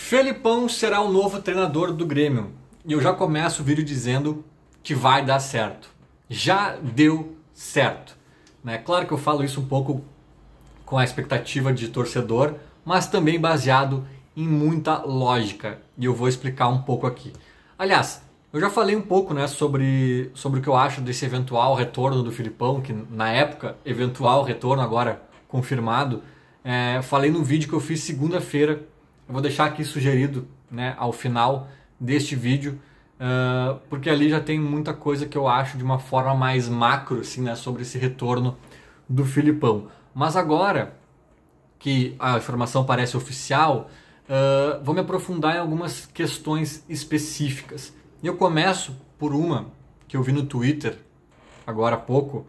Felipão será o novo treinador do Grêmio. E eu já começo o vídeo dizendo que vai dar certo. Já deu certo. Né? Claro que eu falo isso um pouco com a expectativa de torcedor, mas também baseado em muita lógica. E eu vou explicar um pouco aqui. Aliás, eu já falei um pouco, né, sobre o que eu acho desse eventual retorno do Felipão, que na época, eventual retorno, agora confirmado. Falei no vídeo que eu fiz segunda-feira. Eu vou deixar aqui sugerido, né, ao final deste vídeo, porque ali já tem muita coisa que eu acho de uma forma mais macro, assim, né, sobre esse retorno do Felipão. Mas agora que a informação parece oficial, vou me aprofundar em algumas questões específicas. E eu começo por uma que eu vi no Twitter, agora há pouco,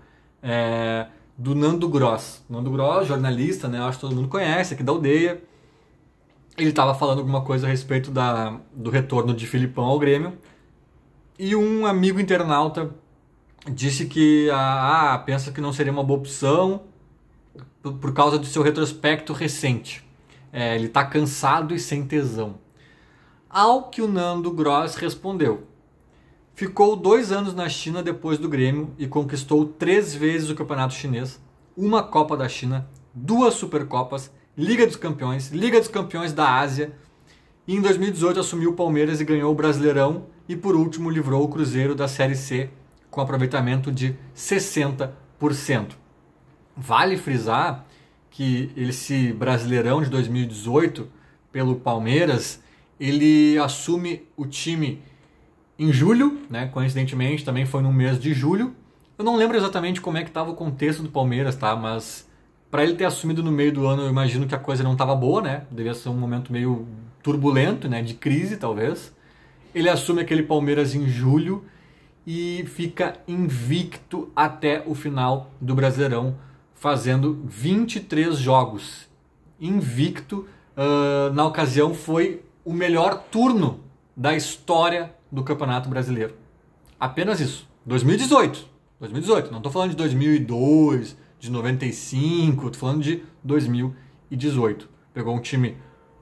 do Nando Gross. Nando Gross, jornalista, né, eu acho que todo mundo conhece, aqui da aldeia. Ele estava falando alguma coisa a respeito do retorno de Felipão ao Grêmio. E um amigo internauta disse que pensa que não seria uma boa opção por causa do seu retrospecto recente. Ele está cansado e sem tesão. Ao que o Nando Gross respondeu: ficou 2 anos na China depois do Grêmio e conquistou 3 vezes o campeonato chinês, uma Copa da China, 2 Supercopas, Liga dos Campeões da Ásia, e em 2018 assumiu o Palmeiras e ganhou o Brasileirão e por último livrou o Cruzeiro da Série C com aproveitamento de 60%. Vale frisar que esse Brasileirão de 2018 pelo Palmeiras, ele assume o time em julho, né? Coincidentemente também foi no mês de julho. Eu não lembro exatamente como é que estava o contexto do Palmeiras, tá? Mas para ele ter assumido no meio do ano, eu imagino que a coisa não estava boa, né? Devia ser um momento meio turbulento, né? De crise, talvez. Ele assume aquele Palmeiras em julho e fica invicto até o final do Brasileirão, fazendo 23 jogos. Invicto, na ocasião, foi o melhor turno da história do Campeonato Brasileiro. Apenas isso. 2018, não estou falando de 2002, de 95, estou falando de 2018. Pegou um time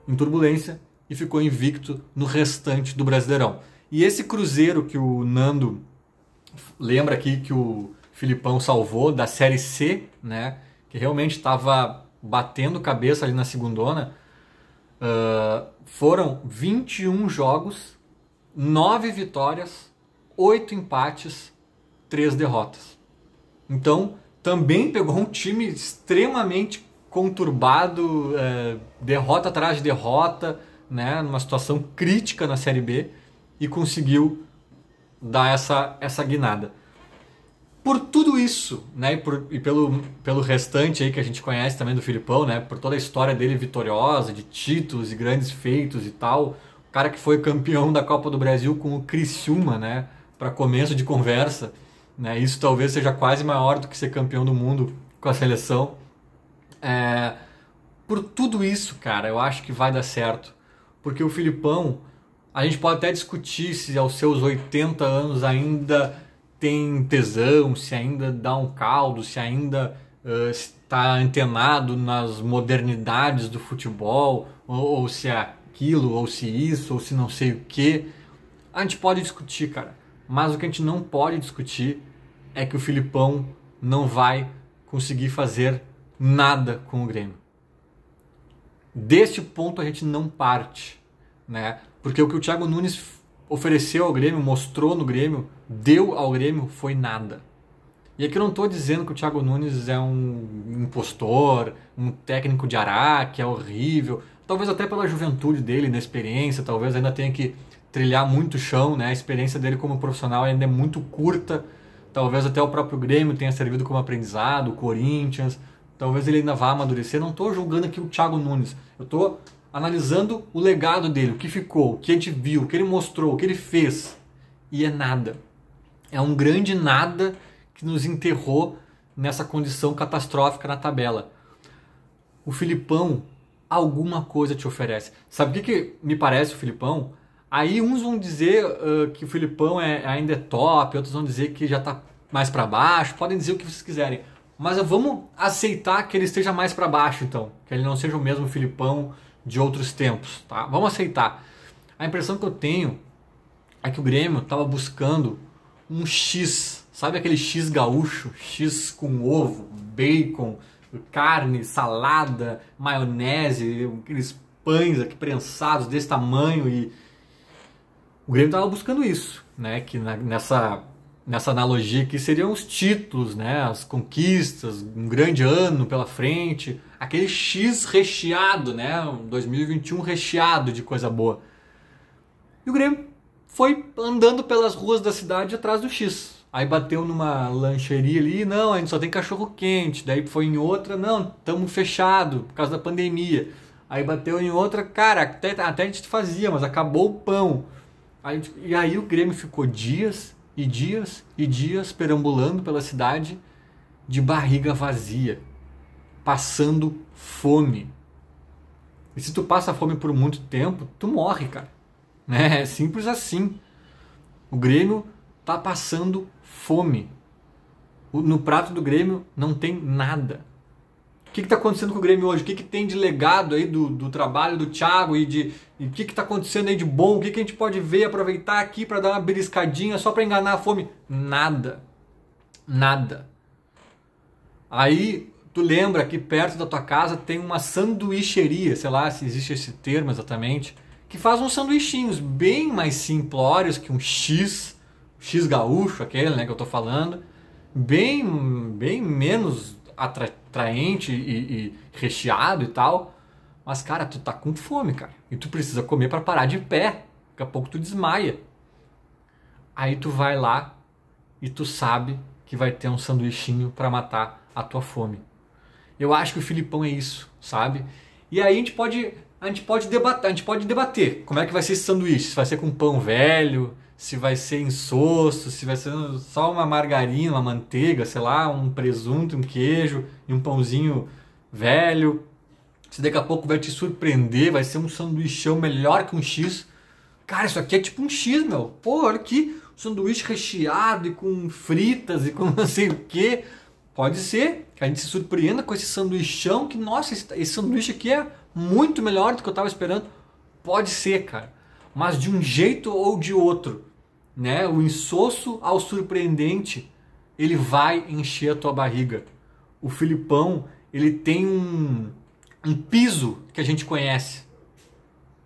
em turbulência e ficou invicto no restante do Brasileirão. E esse Cruzeiro que o Nando lembra aqui que o Felipão salvou da Série C, né, que realmente estava batendo cabeça ali na segundona, foram 21 jogos, 9 vitórias, 8 empates, 3 derrotas. Então, também pegou um time extremamente conturbado, derrota atrás de derrota, né, numa situação crítica na Série B, e conseguiu dar essa guinada. Por tudo isso, né, e pelo restante aí que a gente conhece também do Felipão, né, por toda a história dele vitoriosa, de títulos e grandes feitos e tal, o cara que foi campeão da Copa do Brasil com o Criciúma, né, para começo de conversa, né, isso talvez seja quase maior do que ser campeão do mundo com a seleção. Por tudo isso, cara, eu acho que vai dar certo, porque o Felipão, a gente pode até discutir se aos seus 80 anos ainda tem tesão, se ainda dá um caldo, se ainda está antenado nas modernidades do futebol, ou se é aquilo, ou se isso, ou se não sei o que. A gente pode discutir, cara, mas o que a gente não pode discutir é que o Felipão não vai conseguir fazer nada com o Grêmio. Deste ponto a gente não parte, né? Porque o que o Thiago Nunes ofereceu ao Grêmio, mostrou no Grêmio, deu ao Grêmio, foi nada. E aqui eu não estou dizendo que o Thiago Nunes é um impostor, um técnico de ará, que é horrível. Talvez até pela juventude dele, na experiência, talvez ainda tenha que trilhar muito chão, né? A experiência dele como profissional ainda é muito curta. Talvez até o próprio Grêmio tenha servido como aprendizado, o Corinthians. Talvez ele ainda vá amadurecer. Não estou julgando aqui o Thiago Nunes. Eu estou analisando o legado dele, o que ficou, o que a gente viu, o que ele mostrou, o que ele fez. E é nada. É um grande nada que nos enterrou nessa condição catastrófica na tabela. O Felipão alguma coisa te oferece. Sabe o que me parece o Felipão? Aí uns vão dizer que o Felipão ainda é top, outros vão dizer que já está mais para baixo, podem dizer o que vocês quiserem. Mas vamos aceitar que ele esteja mais para baixo, então. Que ele não seja o mesmo Felipão de outros tempos, tá? Vamos aceitar. A impressão que eu tenho é que o Grêmio estava buscando um X, sabe aquele X gaúcho, X com ovo, bacon, carne, salada, maionese, aqueles pães aqui prensados desse tamanho, e o Grêmio estava buscando isso, né? Que nessa analogia aqui seriam os títulos, né? As conquistas, um grande ano pela frente, aquele X recheado, né? Um 2021 recheado de coisa boa. E o Grêmio foi andando pelas ruas da cidade atrás do X. Aí bateu numa lancheria ali, não, a gente só tem cachorro quente. Daí foi em outra, não, estamos fechado por causa da pandemia. Aí bateu em outra, cara, até a gente fazia, mas acabou o pão. E aí o Grêmio ficou dias e dias e dias perambulando pela cidade de barriga vazia, passando fome. E se tu passa fome por muito tempo, tu morre, cara. É simples assim. O Grêmio tá passando fome. No prato do Grêmio não tem nada. O que está acontecendo com o Grêmio hoje? O que tem de legado aí do trabalho do Thiago e o que está acontecendo aí de bom? O que a gente pode ver, aproveitar aqui para dar uma beliscadinha só para enganar a fome? Nada. Nada. Aí tu lembra que perto da tua casa tem uma sanduicheria, sei lá se existe esse termo exatamente, que faz uns sanduichinhos bem mais simplórios que um X gaúcho, aquele, né, que eu tô falando, bem menos atraente e recheado e tal. Mas, cara, tu tá com fome, cara. E tu precisa comer para parar de pé. Daqui a pouco tu desmaia. Aí tu vai lá e tu sabe que vai ter um sanduichinho para matar a tua fome. Eu acho que o Filipão é isso, sabe? E aí a gente pode debater como é que vai ser esse sanduíche. Se vai ser com pão velho, se vai ser insosso, se vai ser só uma margarina, uma manteiga, sei lá, um presunto, um queijo e um pãozinho velho. Se daqui a pouco vai te surpreender, vai ser um sanduichão melhor que um X. Cara, isso aqui é tipo um X, meu. Pô, olha aqui, sanduíche recheado e com fritas e com não sei o que. Pode ser que a gente se surpreenda com esse sanduichão que, nossa, esse sanduíche aqui é muito melhor do que eu estava esperando. Pode ser, cara. Mas de um jeito ou de outro, né? O insosso ao surpreendente, ele vai encher a tua barriga. O Filipão, ele tem um piso que a gente conhece.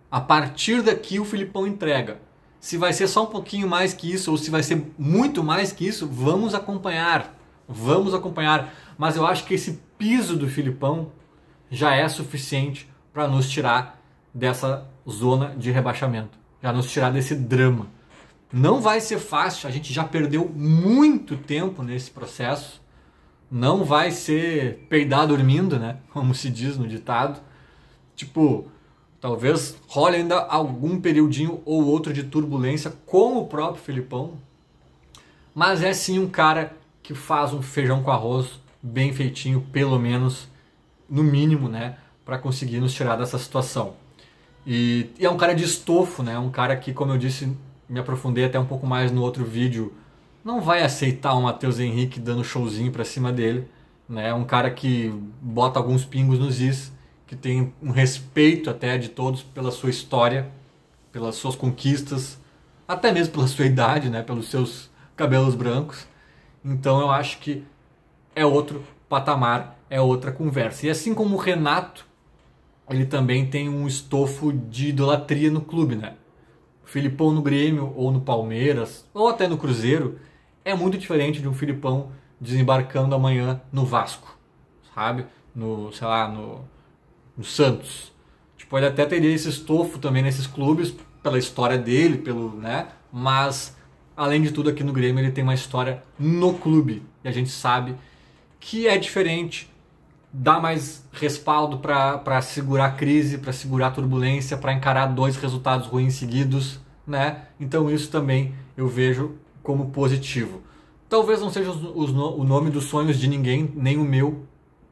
A partir daqui o Filipão entrega. Se vai ser só um pouquinho mais que isso ou se vai ser muito mais que isso, vamos acompanhar. Vamos acompanhar. Mas eu acho que esse piso do Filipão já é suficiente para nos tirar dessa zona de rebaixamento. Já nos tirar desse drama. Não vai ser fácil, a gente já perdeu muito tempo nesse processo. Não vai ser peidar dormindo, né? Como se diz no ditado. Tipo, talvez role ainda algum periodinho ou outro de turbulência com o próprio Filipão. Mas é sim um cara que faz um feijão com arroz bem feitinho, pelo menos, no mínimo, né? Para conseguir nos tirar dessa situação. E é um cara de estofo, né? Um cara que, como eu disse, me aprofundei até um pouco mais no outro vídeo, não vai aceitar o Matheus Henrique dando showzinho pra cima dele, né? Um cara que bota alguns pingos nos is, que tem um respeito até de todos pela sua história, pelas suas conquistas, até mesmo pela sua idade, né? Pelos seus cabelos brancos. Então eu acho que é outro patamar, é outra conversa. E assim como o Renato, ele também tem um estofo de idolatria no clube, né? O Filipão no Grêmio, ou no Palmeiras, ou até no Cruzeiro, é muito diferente de um Filipão desembarcando amanhã no Vasco, sabe? Sei lá, no Santos. Tipo, ele até teria esse estofo também nesses clubes, pela história dele, né? Mas, além de tudo, aqui no Grêmio ele tem uma história no clube. E a gente sabe que é diferente, dá mais respaldo para segurar a crise, para segurar a turbulência, para encarar 2 resultados ruins seguidos, né? Então isso também eu vejo como positivo. Talvez não seja o nome dos sonhos de ninguém, nem o meu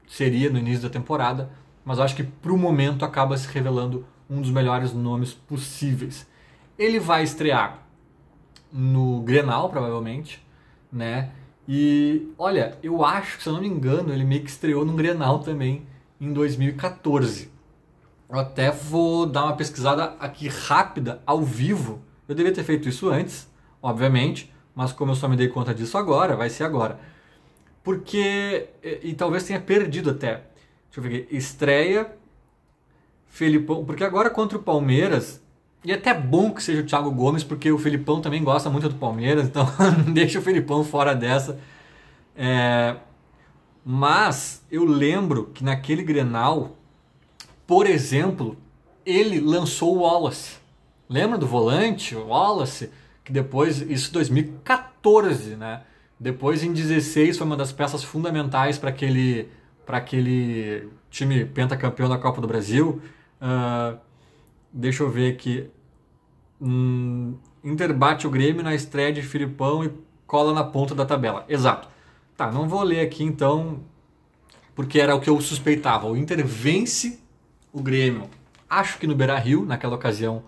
seria no início da temporada, mas acho que para o momento acaba se revelando um dos melhores nomes possíveis. Ele vai estrear no Grenal, provavelmente, né? E, olha, eu acho que, se eu não me engano, ele meio que estreou no Grenal também em 2014. Eu até vou dar uma pesquisada aqui rápida, ao vivo. Eu deveria ter feito isso antes, obviamente, mas como eu só me dei conta disso agora, vai ser agora. Porque, e talvez tenha perdido até. Deixa eu ver aqui. Estreia, Felipão, porque agora contra o Palmeiras, e é até bom que seja o Thiago Gomes, porque o Felipão também gosta muito do Palmeiras, então deixa o Felipão fora dessa. Mas eu lembro que naquele Grenal, por exemplo, ele lançou o Wallace. Lembra do volante, o Wallace? Que depois, isso em 2014, né? Depois em 16 foi uma das peças fundamentais para aquele time pentacampeão da Copa do Brasil. Deixa eu ver aqui. Inter bate o Grêmio na estreia de Filipão e cola na ponta da tabela. Exato. Tá, não vou ler aqui então, porque era o que eu suspeitava. O Inter vence o Grêmio, acho que no Beira-Rio, naquela ocasião,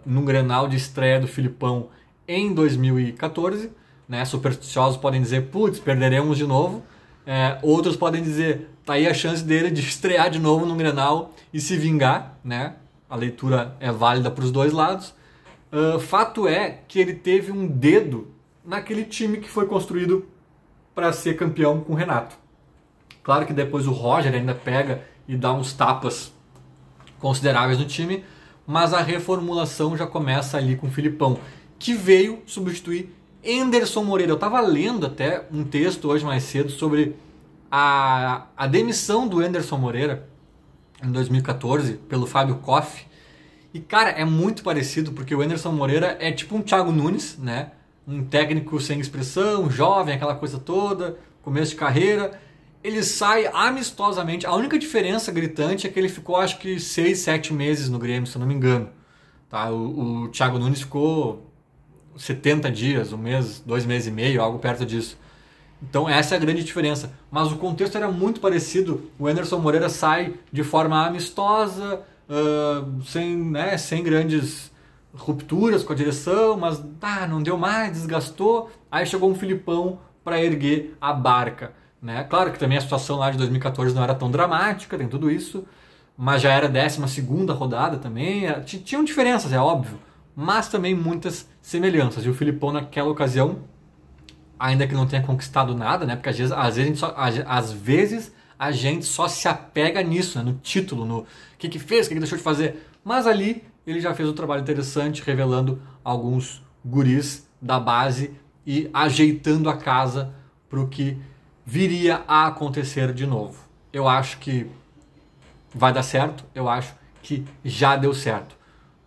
num Grenal de estreia do Filipão em 2014. Né? Supersticiosos podem dizer, putz, perderemos de novo. Outros podem dizer, tá aí a chance dele de estrear de novo num Grenal e se vingar. Né? A leitura é válida para os dois lados. Fato é que ele teve um dedo naquele time que foi construído para ser campeão com o Renato. Claro que depois o Roger ainda pega e dá uns tapas consideráveis no time, mas a reformulação já começa ali com o Filipão, que veio substituir Anderson Moreira. Eu estava lendo até um texto hoje mais cedo sobre a demissão do Anderson Moreira em 2014 pelo Fábio Koff. E cara, é muito parecido, porque o Anderson Moreira é tipo um Thiago Nunes, né? Um técnico sem expressão, jovem, aquela coisa toda, começo de carreira. Ele sai amistosamente. A única diferença gritante é que ele ficou, acho que 6, 7 meses no Grêmio, se eu não me engano. Tá? O Thiago Nunes ficou 70 dias, um mês, 2 meses e meio, algo perto disso. Então essa é a grande diferença. Mas o contexto era muito parecido. O Anderson Moreira sai de forma amistosa, sem grandes rupturas com a direção, mas não deu mais, desgastou. Aí chegou um Filipão para erguer a barca. Né? Claro que também a situação lá de 2014 não era tão dramática, tem tudo isso, mas já era a 12ª rodada também, tinham diferenças, é óbvio, mas também muitas semelhanças. E o Filipão naquela ocasião, ainda que não tenha conquistado nada, né? Porque às vezes a gente só se apega nisso, né? No título, no que fez, o que deixou de fazer, mas ali ele já fez um trabalho interessante, revelando alguns guris da base e ajeitando a casa para o que viria a acontecer de novo. Eu acho que vai dar certo, eu acho que já deu certo.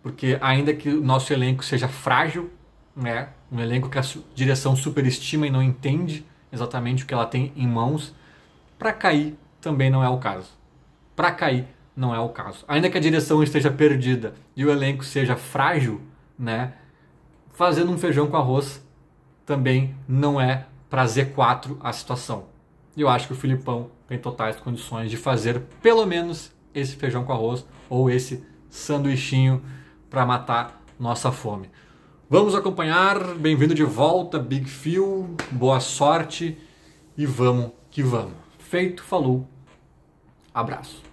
Porque ainda que o nosso elenco seja frágil, né, um elenco que a direção superestima e não entende exatamente o que ela tem em mãos, para cair também não é o caso. Para cair não é o caso. Ainda que a direção esteja perdida e o elenco seja frágil, né, fazendo um feijão com arroz também não é para Z4 a situação. E eu acho que o Filipão tem totais condições de fazer pelo menos esse feijão com arroz ou esse sanduichinho para matar nossa fome. Vamos acompanhar. Bem-vindo de volta, Big Phil. Boa sorte e vamos que vamos. Feito, falou. Abraço.